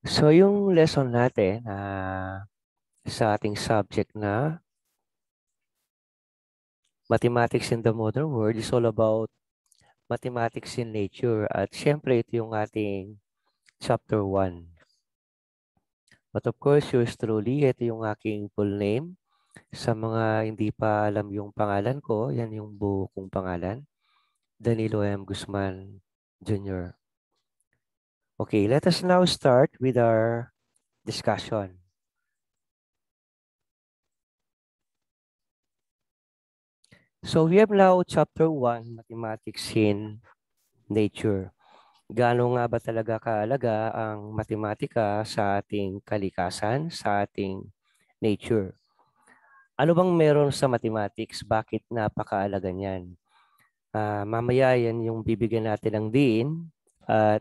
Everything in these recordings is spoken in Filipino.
So yung lesson natin sa ating subject na Mathematics in the Modern World is all about mathematics in nature. At syempre ito yung ating chapter 1. But of course, yours truly, ito yung aking full name. Sa mga hindi pa alam yung pangalan ko, yan yung buo kong pangalan. Danilo M. Guzman Jr. Okay, let us now start with our discussion. So we have now chapter 1, Mathematics in Nature. Gaano nga ba talaga kaalaga ang matematika sa ating kalikasan, sa ating nature? Ano bang meron sa mathematics? Bakit napakaalaga niyan? Mamaya yan yung bibigyan natin ng diin at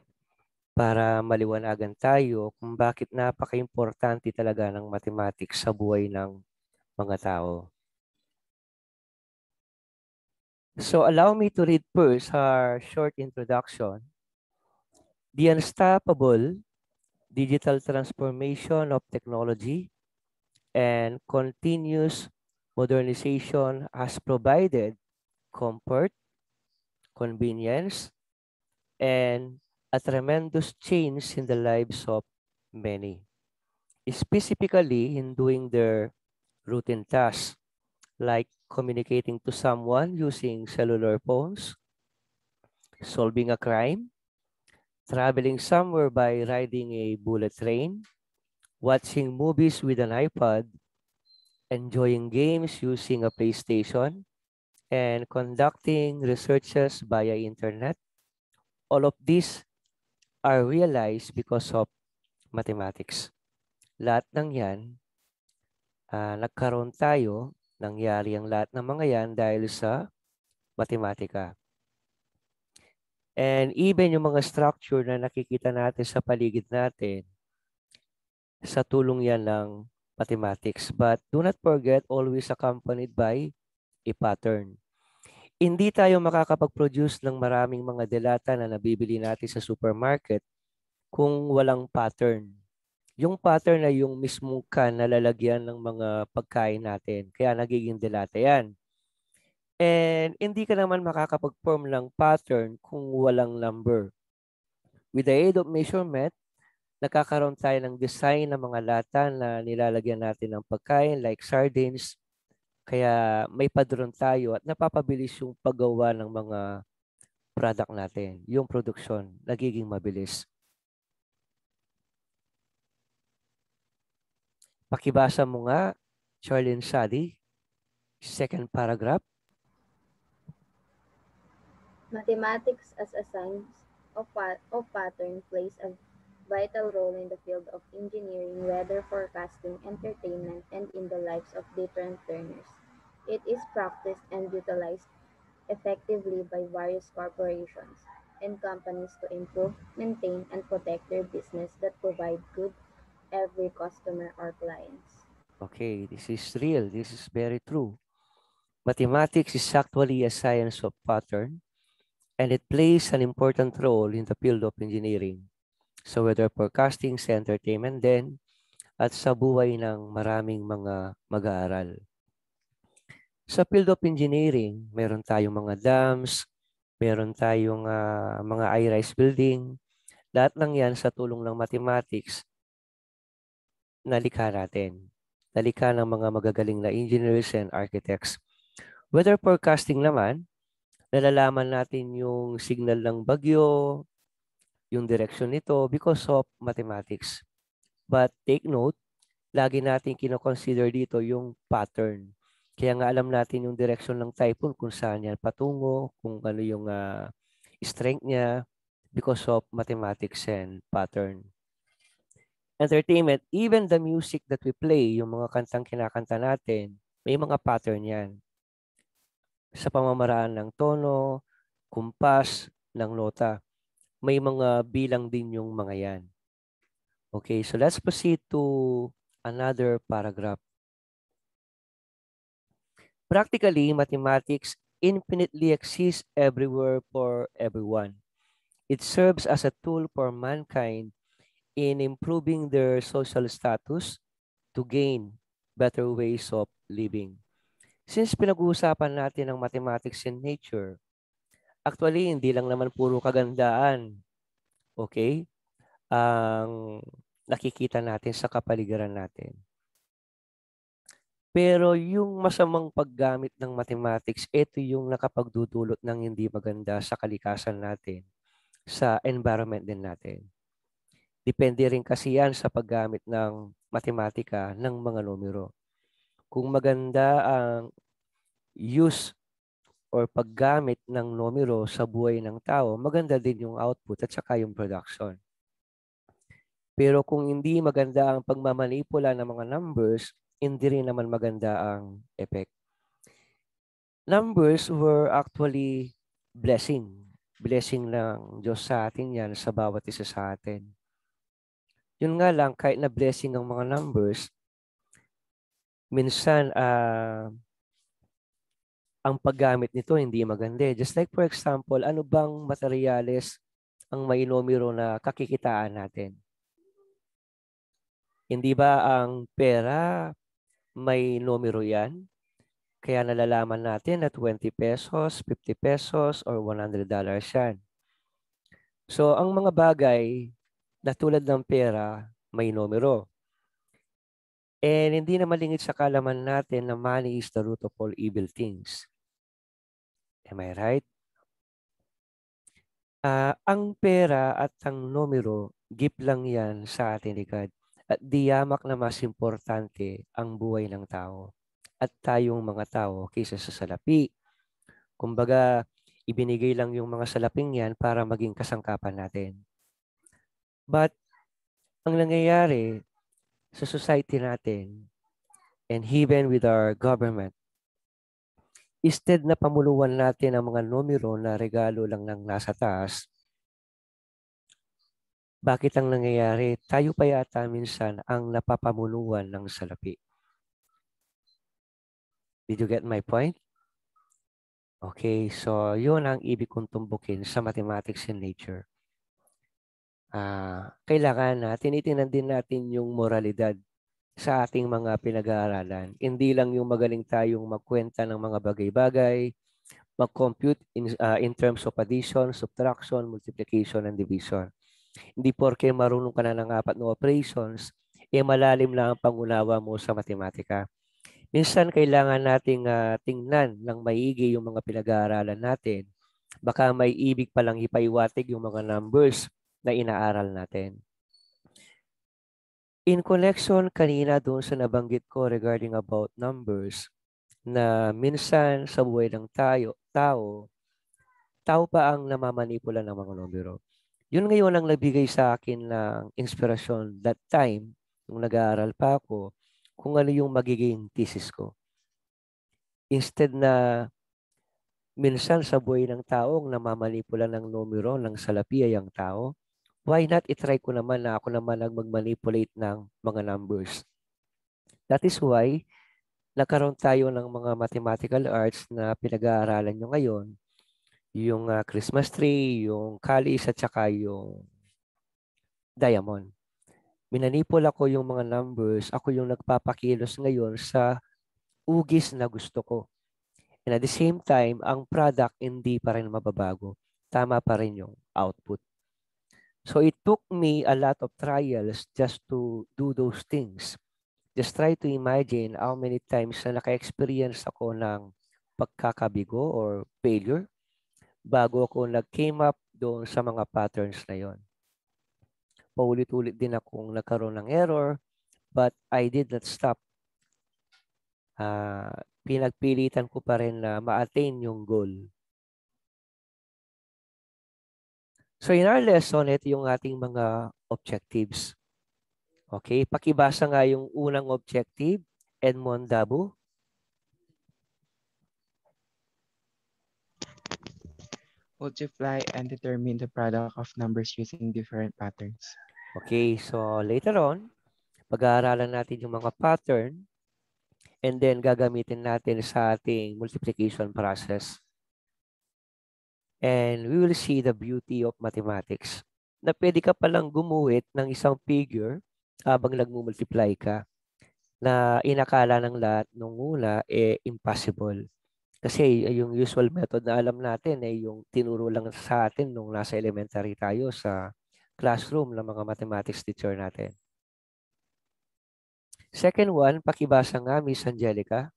para maliwanagan tayo kung bakit napaka-importante talaga ng mathematics sa buhay ng mga tao. So allow me to read first our short introduction. The unstoppable digital transformation of technology and continuous modernization has provided comfort, convenience, and a tremendous change in the lives of many, specifically in doing their routine tasks like communicating to someone using cellular phones, solving a crime, traveling somewhere by riding a bullet train, watching movies with an iPod, enjoying games using a PlayStation, and conducting researches via internet. All of these are realized because of mathematics. Lahat ng yan, nagkaroon tayo, nangyari ang lahat ng mga yan dahil sa matematika. And even yung mga structure na nakikita natin sa paligid natin, sa tulong yan ng mathematics. But do not forget, always accompanied by a pattern. Hindi tayo makakapag-produce ng maraming mga delata na nabibili natin sa supermarket kung walang pattern. Yung pattern na yung mismong can na lalagyan ng mga pagkain natin. Kaya nagiging delata yan. And hindi ka naman makakapag-form ng pattern kung walang number. With the aid of measurement, nakakaroon tayo ng design ng mga lata na nilalagyan natin ng pagkain like sardines. Kaya may padron tayo at napapabilis yung paggawa ng mga product natin. Yung production, nagiging mabilis. Pakibasa mo nga, Charlene Sadi, second paragraph. Mathematics as a science of pattern plays a vital role in the field of engineering, weather forecasting, entertainment, and in the lives of different learners. It is practiced and utilized effectively by various corporations and companies to improve, maintain, and protect their business that provide good every customer or clients. Okay, this is real. This is very true. Mathematics is actually a science of pattern and it plays an important role in the field of engineering. So whether forecasting sa entertainment din at sa buhay ng maraming mga mag-aaral. Sa field of engineering, meron tayong mga dams, meron tayong mga high-rise building. Lahat ng yan sa tulong ng mathematics, nalikha natin. Nalikha ng mga magagaling na engineers and architects. Weather forecasting naman, nalalaman natin yung signal ng bagyo, yung direction nito because of mathematics. But take note, lagi natin kinoconsider dito yung pattern. Kaya nga alam natin yung direction ng typhoon kung saan yan patungo, kung ano yung strength niya because of mathematics and pattern. Entertainment, even the music that we play, yung mga kantang kinakanta natin, may mga pattern yan. Sa pamamaraan ng tono, kumpas, ng nota. May mga bilang din yung mga yan. Okay, so let's proceed to another paragraph. Practically, mathematics infinitely exists everywhere for everyone. It serves as a tool for mankind in improving their social status to gain better ways of living. Since pinag-uusapan natin ang mathematics in nature, actually hindi lang naman puro kagandaan, okay, ang nakikita natin sa kapaligiran natin. Pero yung masamang paggamit ng mathematics, ito yung nakapagdudulot ng hindi maganda sa kalikasan natin, sa environment din natin. Depende rin kasi yan sa paggamit ng matematika ng mga numero. Kung maganda ang use or paggamit ng numero sa buhay ng tao, maganda din yung output at saka yung production. Pero kung hindi maganda ang pagmamanipula ng mga numbers, hindi rin naman maganda ang effect. Numbers were actually blessing. Blessing ng Diyos sa atin yan, sa bawat isa sa atin. Yun nga lang, kahit na blessing ng mga numbers, minsan ang paggamit nito hindi maganda. Just like for example, ano bang materyales ang may numero na kakikitaan natin? Hindi ba ang pera may numero yan? Kaya nalalaman natin na 20 pesos, 50 pesos, or $100 yan. So, ang mga bagay na tulad ng pera, may numero. And hindi na malingit sa kalaman natin na money is the root of all evil things. Am I right? Ang pera at ang numero, gift lang yan sa atin ni God. At di yamak na mas importante ang buhay ng tao at tayong mga tao kaysa sa salapi. Kumbaga, ibinigay lang yung mga salaping yan para maging kasangkapan natin. But, ang nangyayari sa society natin and even with our government, instead na pamuluan natin ang mga numero na regalo lang ng nasa taas, bakit ang nangyayari? Tayo pa yata minsan ang napapamuluan ng salapi. Did you get my point? Okay, so yun ang ibig kong tumbukin sa mathematics in nature. Kailangan na tinitingnan din natin yung moralidad sa ating mga pinag-aaralan. Hindi lang yung magaling tayong magkwenta ng mga bagay-bagay, mag-compute in terms of addition, subtraction, multiplication, and division. Hindi porke marunong ka na ng 4 na operations, malalim lang ang pangunawa mo sa matematika. Minsan kailangan nating tingnan ng maigi yung mga pinag-aaralan natin. Baka may ibig palang ipaiwatig yung mga numbers na inaaral natin. In connection kanina doon sa nabanggit ko regarding about numbers, na minsan sa buhay ng tao pa ang namamanipula ng mga numero. Yun ngayon ang nagbigay sa akin ng inspirasyon that time, nung nag-aaral pa ako, kung ano yung magiging thesis ko. Instead na minsan sa buhay ng taong namamanipula ng numero ng salapi ay ang tao, why not itry ko naman na ako naman ang mag-manipulate ng mga numbers. That is why nagkaroon tayo ng mga mathematical arts na pinag-aaralan nyo ngayon, yung Christmas tree, yung calis at saka yung diamond. Minanipol ako yung mga numbers, ako yung nagpapakilos ngayon sa ugis na gusto ko. And at the same time, ang product hindi pa rin mababago. Tama pa rin yung output. So it took me a lot of trials just to do those things. Just try to imagine how many times na naka-experience ako ng pagkakabigo or failure bago ako nag-came up doon sa mga patterns na yon. Paulit-ulit din akong nagkaroon ng error, but I did not stop. Pinagpilitan ko pa rin na ma-attain yung goal. So in our lesson, ito yung ating mga objectives. Okay, pakibasa nga yung unang objective, Edmond Dabu. Multiply and determine the product of numbers using different patterns. Okay, so later on, pag-aaralan natin yung mga pattern and then gagamitin natin sa ating multiplication process. And we will see the beauty of mathematics. na pwede ka palang gumuhit ng isang figure habang nagmumultiply ka na inakala ng lahat nung una impossible. Kasi yung usual method na alam natin yung tinuro lang sa atin nung nasa elementary tayo sa classroom ng mga mathematics teacher natin. Second one, pakibasa nga, Miss Angelica.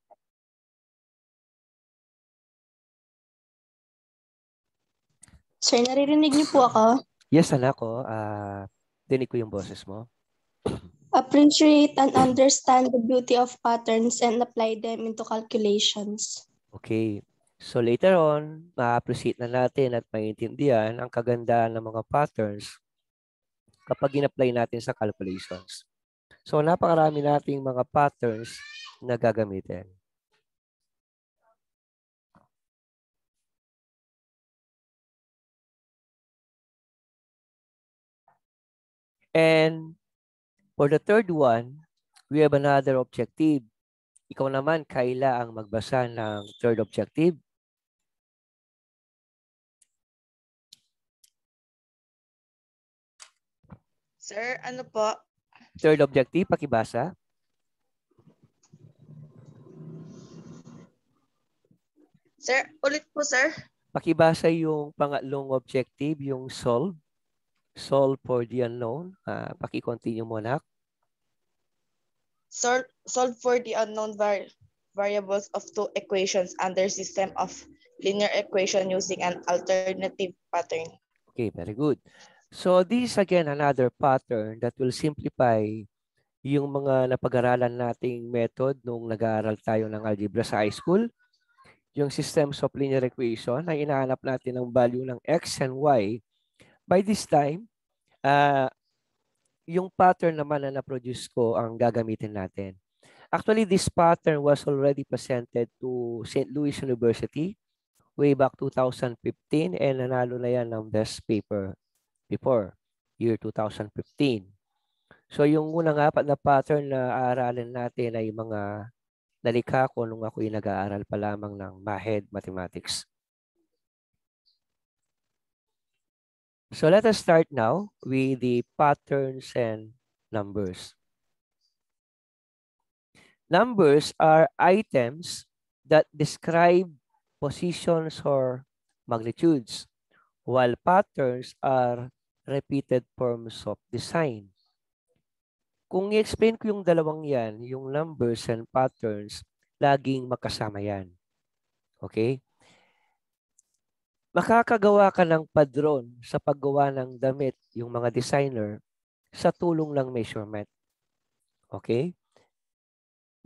Sir, naririnig niyo po ako? Yes, anak ko. Dinig ko yung boses mo. Appreciate and understand the beauty of patterns and apply them into calculations. Okay. So later on, ma-appreciate na natin at maintindihan ang kagandahan ng mga patterns kapag in-apply natin sa calculations. So napakarami nating mga patterns na gagamitin. And for the third one, we have another objective. Ikaw naman, Kayla, ang magbasa ng third objective. Sir, ano po? Third objective, pakibasa. Sir, ulit po, sir. Pakibasa yung pangatlong objective, yung solve. Solve for the unknown. Paki-continue mo, anak. Solve for the unknown variables of two equations under system of linear equation using an alternative pattern. Okay, very good. So this is again another pattern that will simplify yung mga napag-aralan nating method nung nag-aaral tayo ng algebra sa high school. Yung systems of linear equation na inahanap natin ng value ng x and y. By this time, yung pattern naman na na-produce ko ang gagamitin natin. Actually, this pattern was already presented to St. Louis University way back 2015 and nanalo na yan ng best paper before year 2015. So yung unang apat na pattern na aaralin natin ay mga nalikha ko nung ako'y nag-aaral pa lamang ng MAHED Mathematics. So let us start now with the patterns and numbers. Numbers are items that describe positions or magnitudes, while patterns are repeated forms of design. Kung i-explain ko yung dalawang yan, yung numbers and patterns, laging magkasama yan. Okay? Makakagawa ka ng padron sa paggawa ng damit, yung mga designer, sa tulong ng measurement. Okay?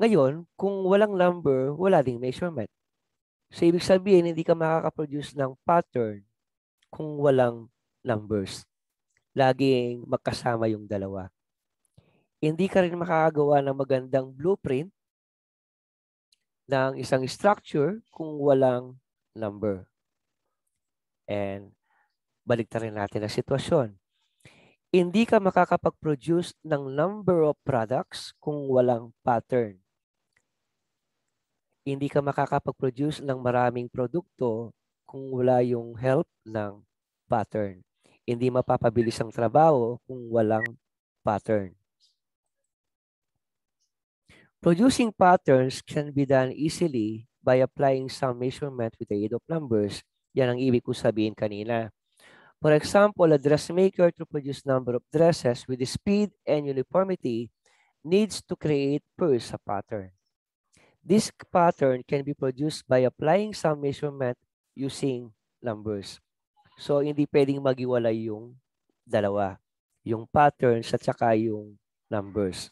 Ngayon, kung walang number, wala ding measurement. So, ibig sabihin, hindi ka makakaproduce ng pattern kung walang numbers. Laging magkasama yung dalawa. Hindi ka rin makakagawa ng magandang blueprint ng isang structure kung walang number. And baliktarin natin ang sitwasyon. Hindi ka makakapag-produce ng number of products kung walang pattern. Hindi ka makakapag-produce ng maraming produkto kung wala yung help ng pattern. Hindi mapapabilis ang trabaho kung walang pattern. Producing patterns can be done easily by applying some measurement with the aid of numbers. Yan ang ibig ko sabihin kanina. For example, a dressmaker to produce number of dresses with speed and uniformity needs to create first a pattern. This pattern can be produced by applying some measurement using numbers. So, hindi pwedeng maghiwalay yung dalawa. Yung patterns at saka yung numbers.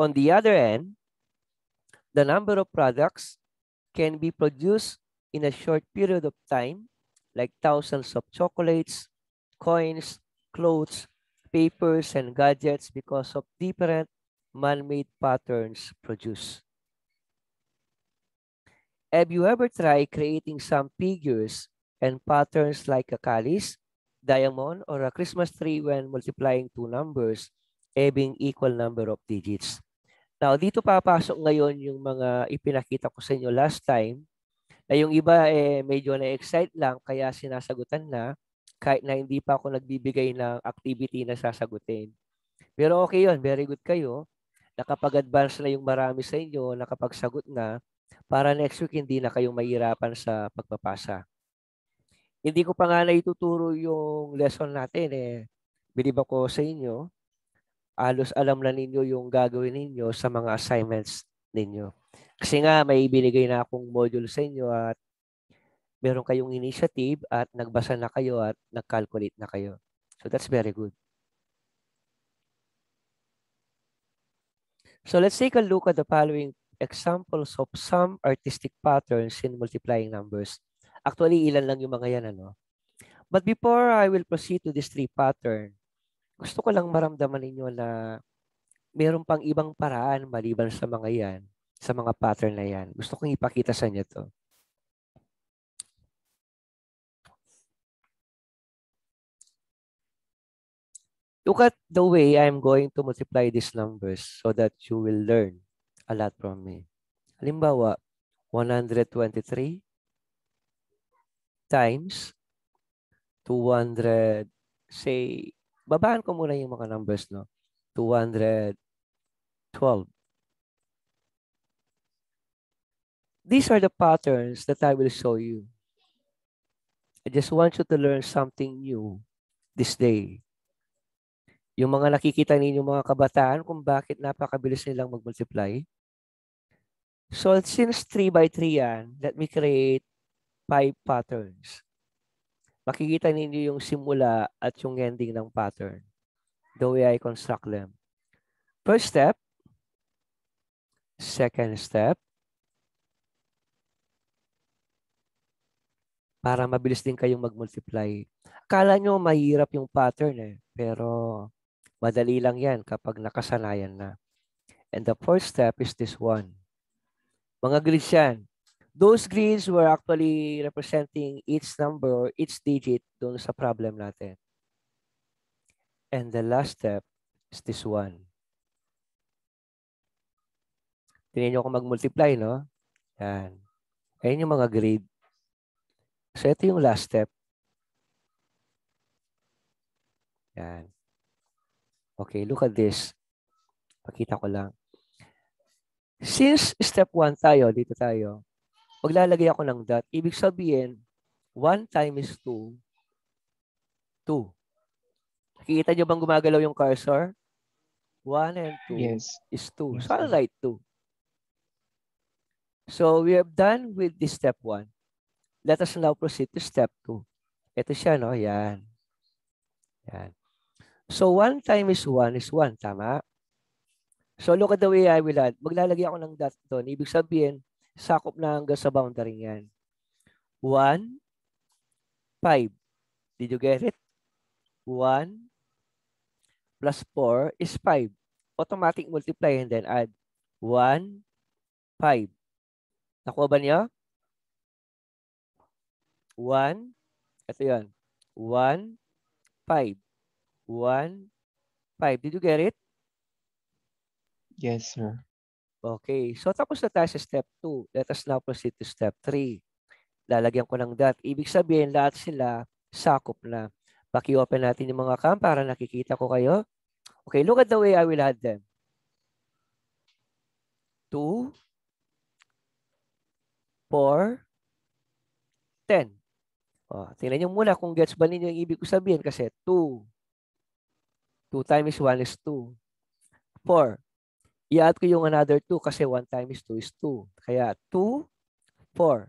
On the other end, the number of products can be produced in a short period of time, like thousands of chocolates, coins, clothes, papers, and gadgets because of different man-made patterns produced. Have you ever tried creating some figures and patterns like a chalice, diamond, or a Christmas tree when multiplying two numbers having equal number of digits? Now, dito papasok ngayon yung mga ipinakita ko sa inyo last time Ay yung iba medyo na-excite lang kaya sinasagutan na kahit na hindi pa ako nagbibigay ng activity na sasagutin. Pero okay yun, very good kayo. Nakapag-advance na yung marami sa inyo, nakapagsagot na, para next week hindi na kayong mahirapan sa pagpapasa. Hindi ko pa nga naituturo yung lesson natin Believe ako sa inyo, halos alam na ninyo yung gagawin ninyo sa mga assignments ninyo. Kasi nga may binigay na akong module sa inyo at meron kayong initiative at nagbasa na kayo at nag-calculate na kayo. So that's very good. So let's take a look at the following examples of some artistic patterns in multiplying numbers. Actually, ilan lang yung mga yan, ano? But before I will proceed to this 3 pattern, gusto ko lang maramdaman ninyo na meron pang ibang paraan maliban sa mga yan, sa mga pattern na yan. Gusto kong ipakita sa inyo to. Look at the way I'm going to multiply these numbers so that you will learn a lot from me. Halimbawa, 123 times 200, say, babaan ko muna yung mga numbers, no? 212. These are the patterns that I will show you. I just want you to learn something new this day. Yung mga nakikita ninyo mga kabataan kung bakit napakabilis nilang mag-multiply. So since 3 by 3 yan, let me create 5 patterns. Makikita ninyo yung simula at yung ending ng pattern. The way I construct them. First step. Second step. Para mabilis din kayong mag-multiply. Akala nyo mahirap yung pattern pero madali lang yan kapag nakasanayan na. And the fourth step is this one. Mga grids yan. Those grids were actually representing each number or each digit doon sa problem natin. And the last step is this one. Tingnan nyo kung mag-multiply, no? Yan. Ayan yung mga grid. So, ito yung last step. Yan. Okay, look at this. Pakita ko lang. Since step 1 tayo, dito tayo, maglalagay ako ng dot. Ibig sabihin, 1 times 2, 2. Nakikita nyo bang gumagalaw yung cursor? 1 and 2 is 2. Yes, So, I'll write 2. So, we have done with this step 1. Let us now proceed to step 2. Ito siya, no? Yan. Yan. So, 1 times 1 is 1. Tama? So, look at the way I will add. Maglalagay ako ng dot doon. Ibig sabihin, sakop na hanggang sa boundary yan. 1, 5. Did you get it? 1 plus 4 is 5. Automatic multiply and then add. 1, 5. Nakuha ba niyo? 1. Ito yan. 1, 5. 1, 5. Did you get it? Yes, sir. Okay. So, tapos na tayo sa step 2. Let us now proceed to step 3. Lalagyan ko ng dot. Ibig sabihin, lahat sila sakop na. Paki-open natin yung mga cam para nakikita ko kayo. Okay, look at the way I will add them. 2, 4, 10. O, tingnan nyo muna kung gets ba ninyo yung ibig ko sabihin kasi 2. 2 times 1 is 2. 4. I-add ko yung another 2 kasi 1 times 2 is 2. Kaya 2, 4,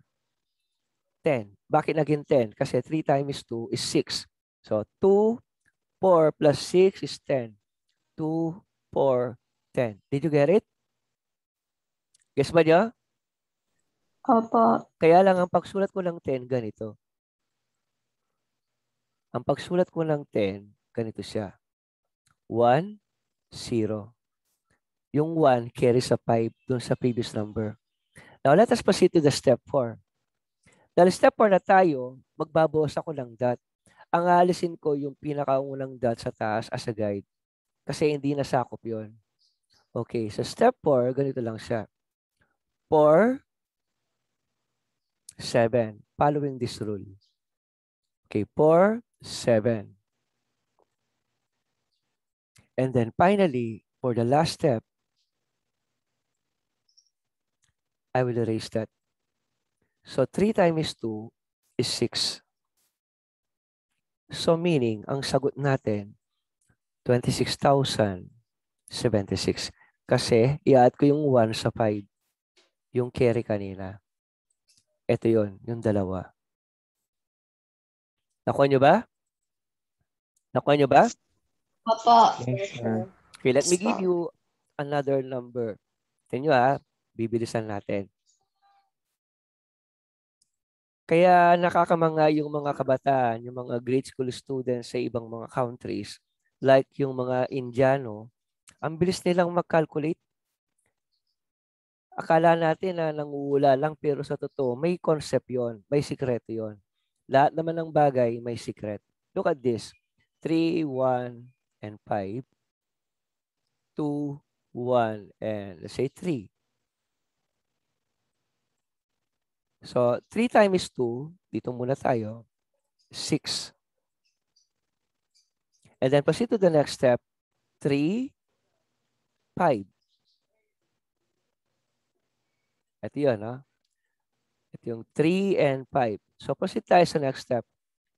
10. Bakit naging 10? Kasi 3 times 2 is 6. So 2, 4 plus 6 is 10. 2, 4, 10. Did you get it? Guess ba niyo? Opo. Kaya lang ang pagsulat ko ng 10, ganito. Ang pagsulat ko ng 10, ganito siya. 1, 0. Yung 1 carries a 5 dun sa previous number. Now, let us proceed to the step 4. Dahil step 4 na tayo, magbabawas ako ng dot. Ang alisin ko yung pinakaunang dot sa taas as a guide. Kasi hindi nasakop yun. Okay, so step 4, ganito lang siya. 4 7. Following this rule. Okay, 4, 7. And then finally, for the last step, I will erase that. So 3 times 2 is 6. So meaning, ang sagot natin, 26,076. Kasi, i-add ko yung 1 sa 5. Yung carry kanina. Ito yun, yung dalawa. Nakuha nyo ba? Nakuha nyo ba? Opo. Yes, sir. Okay, let me give you another number. Tingnan nyo bibilisan natin. Kaya nakakamanga yung mga kabataan, yung mga grade school students sa ibang mga countries, like yung mga Indiano, ang bilis nilang mag-calculate. Akala natin na nanguhula lang, pero sa totoo, may concept yon, may sikreto yon. Lahat naman ng bagay may secret. Look at this. 3, 1, and 5. 2, 1, and let's say 3. So, 3 times 2, dito muna tayo, 6. And then proceed to the next step, 3, 5. Ito yun, no? Ito yung 3 and 5. So, proceed tayo sa next step.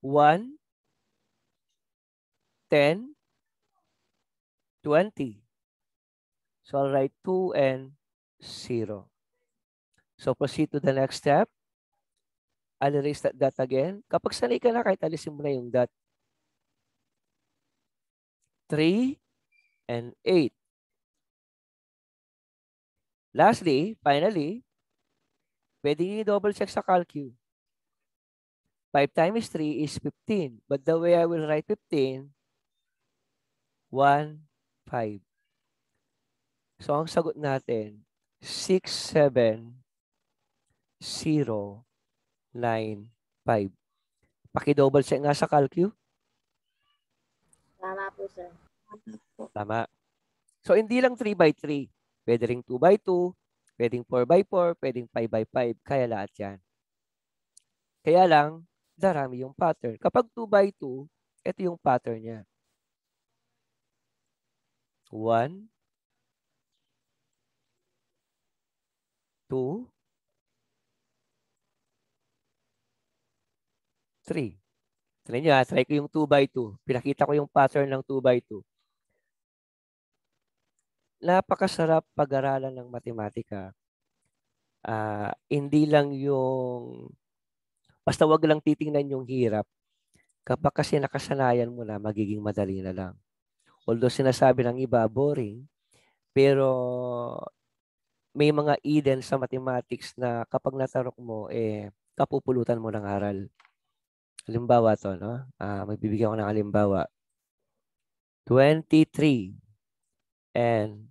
1, 10, 20. So, I'll write 2 and 0. So, proceed to the next step. I'll erase that dot again. Kapag sanay ka na, kahit alisin mo na yung dot. 3 and 8. Lastly, finally, pwede nyo double check sa calcu. 5 times 3 is 15. But the way I will write 15, 1, 5. So, ang sagot natin, 6, 7, 0, 9, 5. Paki-double check nga sa calcu. Tama po, sir. Tama. So, hindi lang 3 by 3. Pwede ring 2 by 2, pwedeng 4 by 4, pwedeng 5 by 5. Kaya lahat yan. Kaya lang, darami yung pattern. Kapag 2 by 2, ito yung pattern niya. 1, 2, 3. Try nyo try ko yung 2 by 2. Pinakita ko yung pattern ng 2 by 2. Napakasarap pag-aralan ng matematika. Hindi lang yung, basta wag lang titingnan yung hirap. Kapag kasi nakasanayan mo na, magiging madali na lang. Although sinasabi ng iba, boring, pero may mga hidden sa mathematics na kapag natarok mo, kapupulutan mo ng aral. Halimbawa to, no? Magbibigyan ko ng halimbawa. 23 and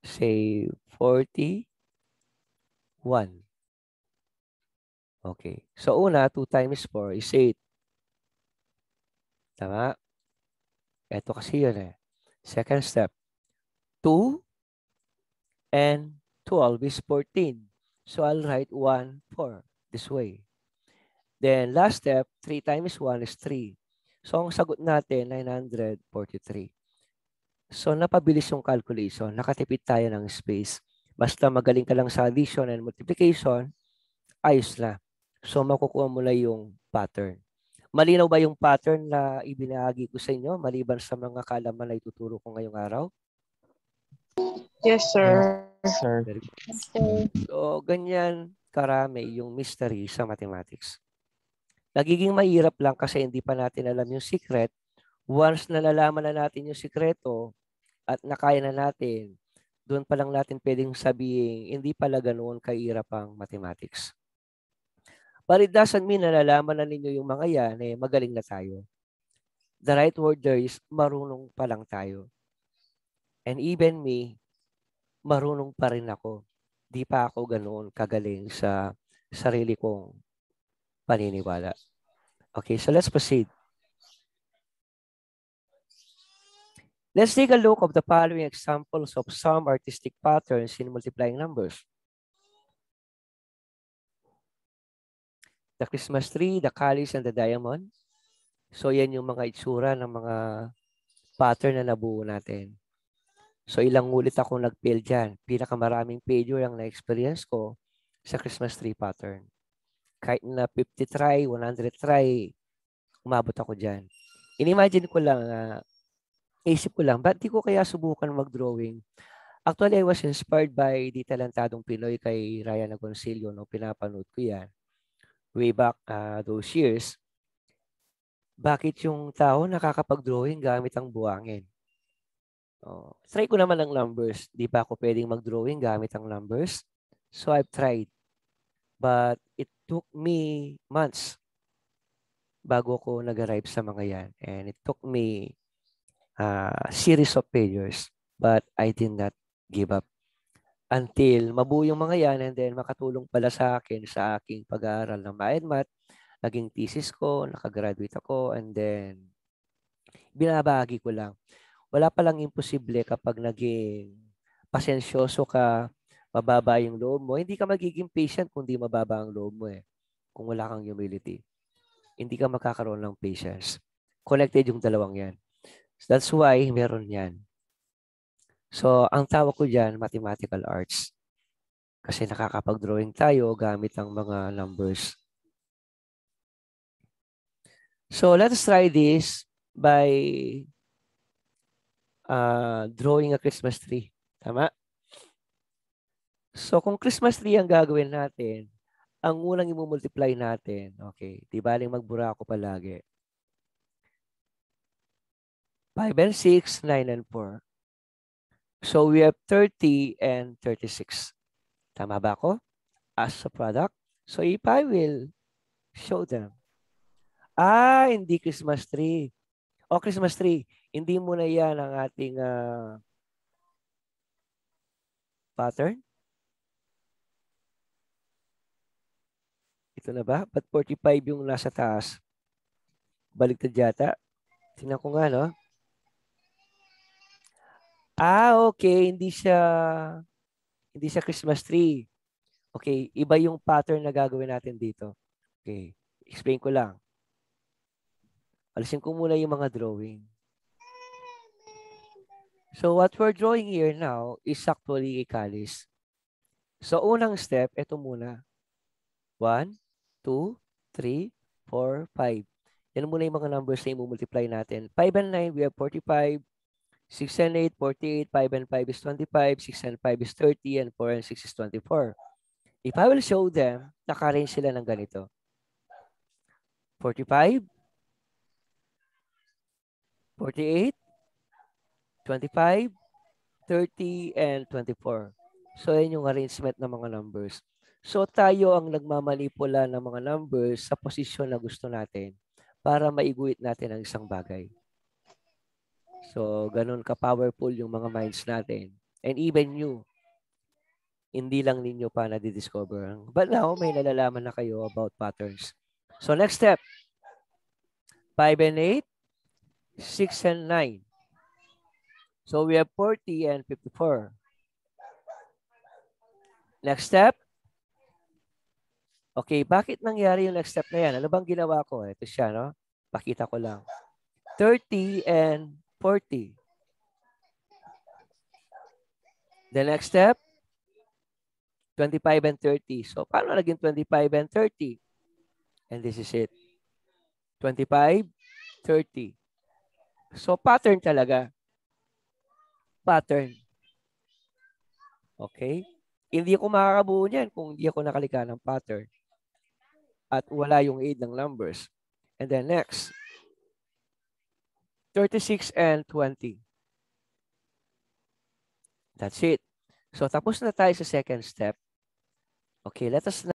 say 41. Okay. So una, 2 times 4 is 8. Tama? Ito kasi yun Second step. 2 and 12 is 14. So I'll write 1, 4 this way. Then last step, 3 times 1 is 3. So ang sagot natin, 943. So napabilis yung calculation. Nakatipid tayo ng space. Basta magaling ka lang sa addition and multiplication, ayos na. So makukuha mo na yung pattern. Malinaw ba yung pattern na ibinahagi ko sa inyo maliban sa mga kaalaman na ituturo ko ngayong araw? Yes, sir. Yes, sir. Very good. So ganyan karami yung mystery sa mathematics. Nagiging mahirap lang kasi hindi pa natin alam yung secret. Once nalalaman na natin yung sikreto at nakaya na natin, doon pa lang natin pwedeng sabihin, hindi pala ganoon kahirap ang mathematics. But it doesn't mean na nalalaman na ninyo yung mga yan, magaling na tayo. The right word there is, marunong pa lang tayo. And even me, marunong pa rin ako. Di pa ako ganoon kagaling sa sarili kong paniniwala. Okay, so let's proceed. Let's take a look of the following examples of some artistic patterns in multiplying numbers. The Christmas tree, the calyx, and the diamond. So yan yung mga itsura ng mga pattern na nabuo natin. So ilang ulit ako nag-fail dyan. Pinakamaraming failure ang na-experience ko sa Christmas tree pattern. Kahit na 50 try, 100 try, umabot ako dyan. Inimagine ko lang, isip ko lang, ba't di ko kaya subukan mag-drawing? Actually, I was inspired by di talentadong Pinoy kay Ryan Agoncillo nung pinapanood ko yan. Way back those years. Bakit yung tao nakakapag-drawing gamit ang buhangin? Try ko naman ang numbers. Di ba ako pwedeng mag-drawing gamit ang numbers? So I've tried. But it took me months bago ko nag-arrive sa mga yan. And it took me a series of failures. But I did not give up until mabuo yung mga yan and then makatulong pala sa akin sa aking pag-aaral ng Math, naging thesis ko, nakagraduate ako, and then binabahagi ko lang. Wala palang imposible kapag naging pasensyoso ka, mababa yung loob mo. Hindi ka magiging patient kung di mababa ang loob mo eh. Kung wala kang humility. Hindi ka makakaroon ng patience. Connected yung dalawang yan. So that's why meron yan. So, ang tawag ko dyan, mathematical arts. Kasi nakakapag-drawing tayo gamit ang mga numbers. So, let's try this by drawing a Christmas tree. Tama? So, kung Christmas tree ang gagawin natin, ang unang i-multiply natin, okay, di baling magbura ako palagi. 5 and 6, 9 and 4. So, we have 30 and 36. Tama ba ako? As a product. So, if I will show them. Hindi Christmas tree. Christmas tree. Hindi mo na yan ang ating pattern. Ito na ba? Ba't 45 yung nasa taas? Baliktad yata. Tingnan ko nga, no? Okay. Hindi siya Christmas tree. Okay. Iba yung pattern na gagawin natin dito. Okay. Explain ko lang. Alisin ko muna yung mga drawing. So, what we're drawing here now is actually a calyx. So, unang step, ito muna. 1, 2, 3, 4, 5. Yan muna yung mga numbers na i-multiply natin. 5 and 9, we have 45. 6 and 8, 48. 5 and 5 is 25. 6 and 5 is 30. And 4 and 6 is 24. If I will show them, naka-range sila ng ganito. 45, 48, 25, 30, and 24. So, yan yung arrangement ng mga numbers. So, tayo ang nagmamanipula ng mga numbers sa posisyon na gusto natin para maiguhit natin ang isang bagay. So, ganun ka-powerful yung mga minds natin. And even you, hindi lang ninyo pa na-discover. But now, may nalalaman na kayo about patterns. So, next step. 5 and 8, 6 and 9. So, we have 40 and 54. Next step. Okay, bakit nangyari yung next step na yan? Ano bang ginawa ko? Ito siya, no? Pakita ko lang. 30 and 40. The next step, 25 and 30. So, paano naging 25 and 30? And this is it. 25, 30. So, pattern talaga. Pattern. Okay? Hindi ako makakabuo niyan kung hindi ako nakalikha ng pattern. At wala yung aid ng numbers. And then next, 36 and 20. That's it. So, tapos na tayo sa second step. Okay, let us